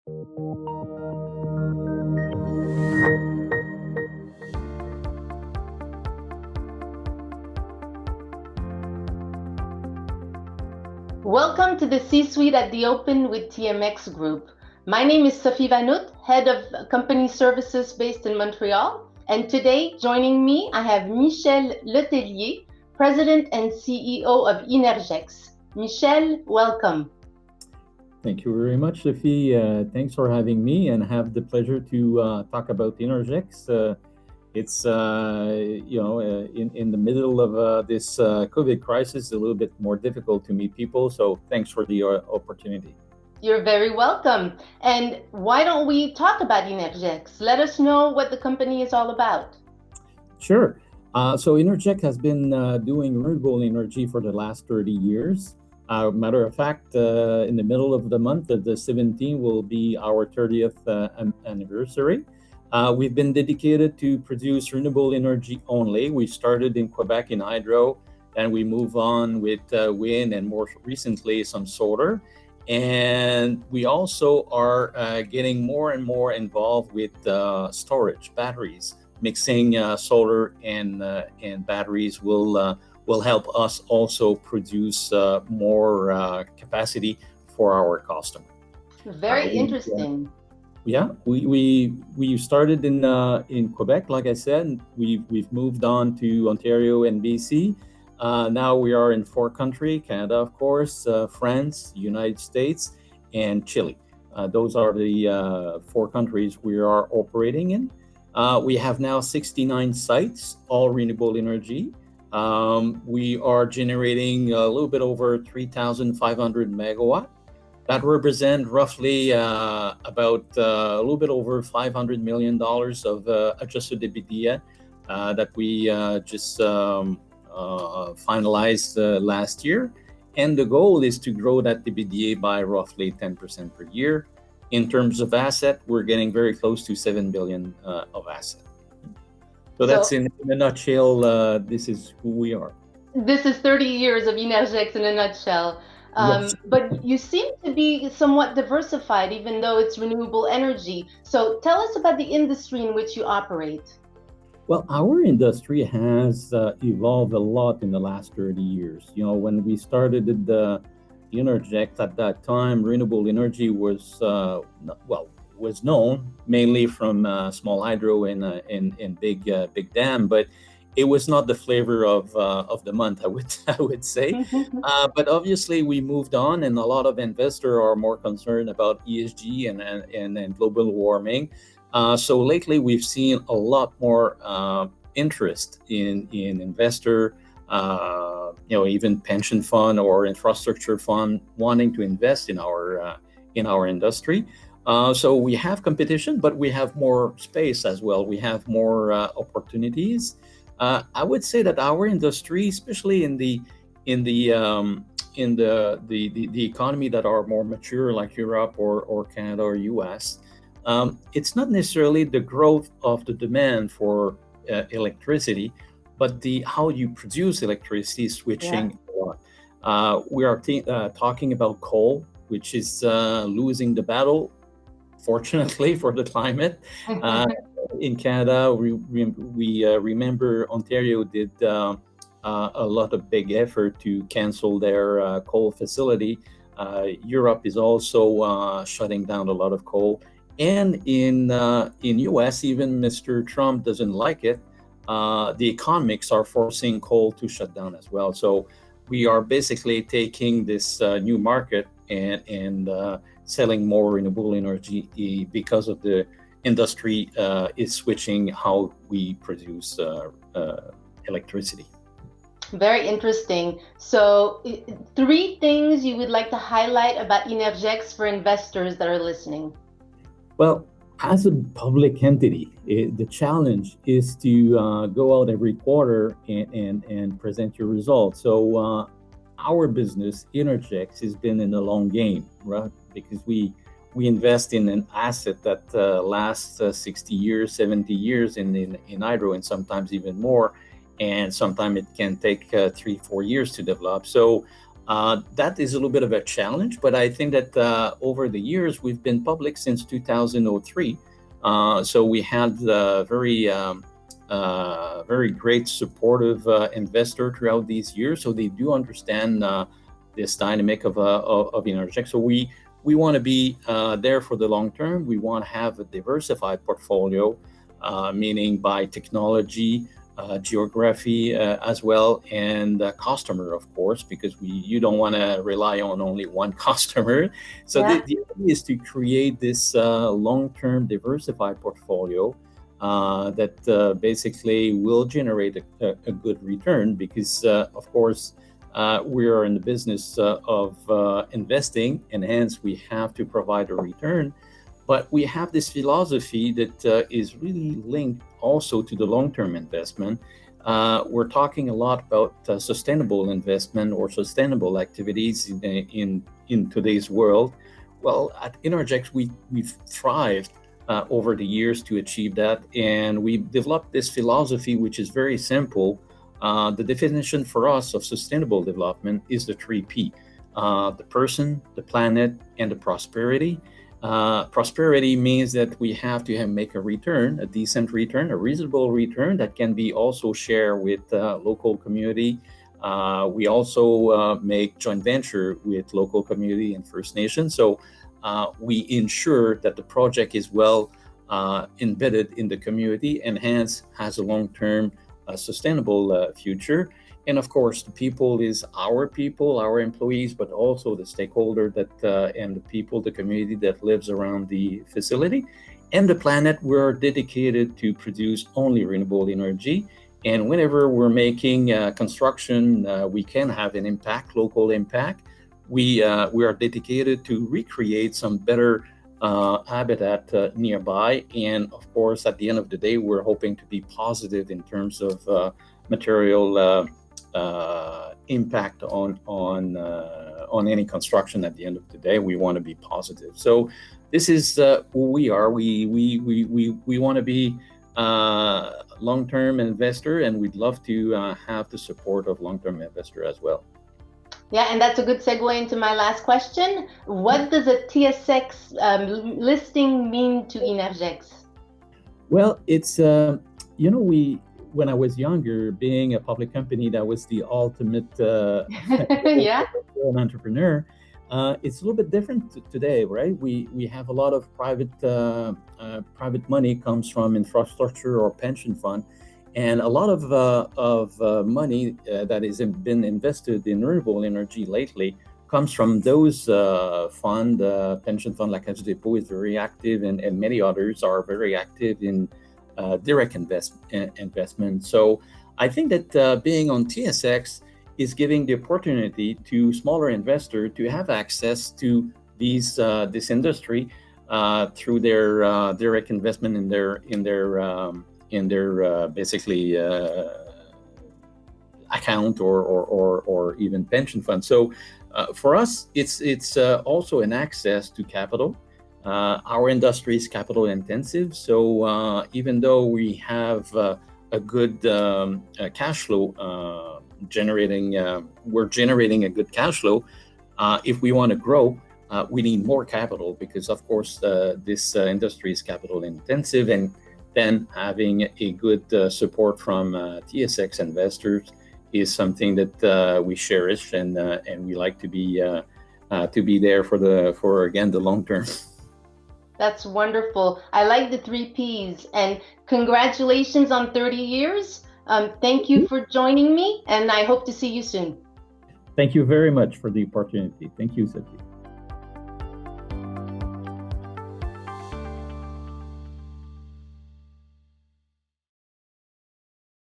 Welcome to the C-Suite at the Open with TMX Group. My name is Sophie Vanout, Head of Company Services based in Montreal. And today, joining me, I have Michel Letellier, President and CEO of Innergex. Michel, welcome. Thank you very much, Sophie. Thanks for having me, and have the pleasure to talk about Innergex. It's in the middle of this COVID crisis, a little bit more difficult to meet people. So thanks for the opportunity. You're very welcome. And why don't we talk about Innergex? Let us know what the company is all about. Sure. So Innergex has been doing renewable energy for the last 30 years. Matter of fact, in the middle of the month, the 17th, will be our 30th anniversary. We've been dedicated to produce renewable energy only. We started in Quebec in hydro, and we move on with wind, and more recently some solar. And we also are getting more and more involved with storage, batteries. Mixing solar and batteries will help us also produce more capacity for our customer. Very interesting. Yeah, we started in Quebec, like I said. We've moved on to Ontario and BC. Now we are in 4 countries: Canada, of course, France, United States, and Chile. Those are the 4 countries we are operating in. We have now 69 sites, all renewable energy. We are generating a little bit over 3,500 megawatts. That represents roughly about a little bit over $500 million of adjusted EBITDA that we just finalized last year. And the goal is to grow that EBITDA by roughly 10% per year. In terms of asset, we're getting very close to 7 billion of asset. So that's in a nutshell, this is who we are. This is 30 years of Innergex in a nutshell. Yes. But you seem to be somewhat diversified, even though it's renewable energy. So tell us about the industry in which you operate. Well, our industry has evolved a lot in the last 30 years. You know, when we started the Innergex at that time, renewable energy was known mainly from small hydro and big dam, but it was not the flavor of the month, I would say. But obviously, we moved on, and a lot of investors are more concerned about ESG and global warming. So lately, we've seen a lot more interest in investor, even pension fund or infrastructure fund wanting to invest in our industry. So we have competition, but we have more space as well. We have more opportunities. I would say that our industry, especially in the economy that are more mature, like Europe or Canada or US, it's not necessarily the growth of the demand for electricity, but how you produce electricity is switching a lot. We are talking about coal, which is losing the battle, fortunately, for the climate. In Canada, we remember Ontario did a lot of big effort to cancel their coal facility. Europe is also shutting down a lot of coal. And in US, even Mr. Trump doesn't like it. The economics are forcing coal to shut down as well. So we are basically taking this new market and selling more renewable energy because of the industry is switching how we produce electricity. Very interesting. So 3 things you would like to highlight about Innergex for investors that are listening. Well, as a public entity, the challenge is to go out every quarter and present your results. So our business, Innergex, has been in the long game, right? Because we invest in an asset that lasts 60 years, 70 years in hydro, and sometimes even more. And sometimes it can take 3-4 years to develop. So That is a little bit of a challenge, but I think that over the years, we've been public since 2003. So we had very great supportive investor throughout these years. So they do understand this dynamic of Innergex. So we want to be there for the long term. We want to have a diversified portfolio, meaning by technology, geography as well, and customer, of course, because you don't want to rely on only one customer. So the idea is to create this long-term diversified portfolio that basically will generate a good return, because of course we are in the business of investing, and hence we have to provide a return. But we have this philosophy that is really linked also to the long-term investment. We're talking a lot about sustainable investment or sustainable activities in today's world. Well, at Innergex, we've thrived over the years to achieve that, and we developed this philosophy, which is very simple. The definition for us of sustainable development is the 3P: the person, the planet, and the prosperity. Prosperity means that we have to make a return, a decent return, a reasonable return that can be also shared with local community. We also make joint venture with local community and First Nations. So we ensure that the project is well embedded in the community and hence has a long-term sustainable future. And of course, the people is our people, our employees, but also the stakeholder that and the people, the community that lives around the facility. And the planet, we're dedicated to produce only renewable energy. And whenever we're making construction, we can have an impact, local impact. We are dedicated to recreate some better habitat nearby. And of course, at the end of the day, we're hoping to be positive in terms of material impact on any construction. At the end of the day, we want to be positive. So this is who we are. We want to be long-term investor, and we'd love to have the support of long-term investor as well. Yeah, and that's a good segue into my last question. What does a TSX listing mean to Innergex? Well, it's when I was younger, being a public company, that was the ultimate yeah, an entrepreneur. It's a little bit different today, right? We have a lot of private money comes from infrastructure or pension fund, and a lot of money that has been invested in renewable energy lately comes from those pension fund like Caisse de Dépôt is very active, and many others are very active in direct investment. So I think that being on TSX is giving the opportunity to smaller investors to have access to this industry through their direct investment in their basically account or even pension fund. So for us, it's also an access to capital. Our industry is capital intensive, so even though we have a good cash flow we're generating a good cash flow. If we want to grow, we need more capital, because of course this industry is capital intensive, and then having a good support from TSX investors is something that we cherish, and we like to be there for again the long term. That's wonderful. I like the 3 Ps, and congratulations on 30 years. Thank you for joining me, and I hope to see you soon. Thank you very much for the opportunity. Thank you, Sophie.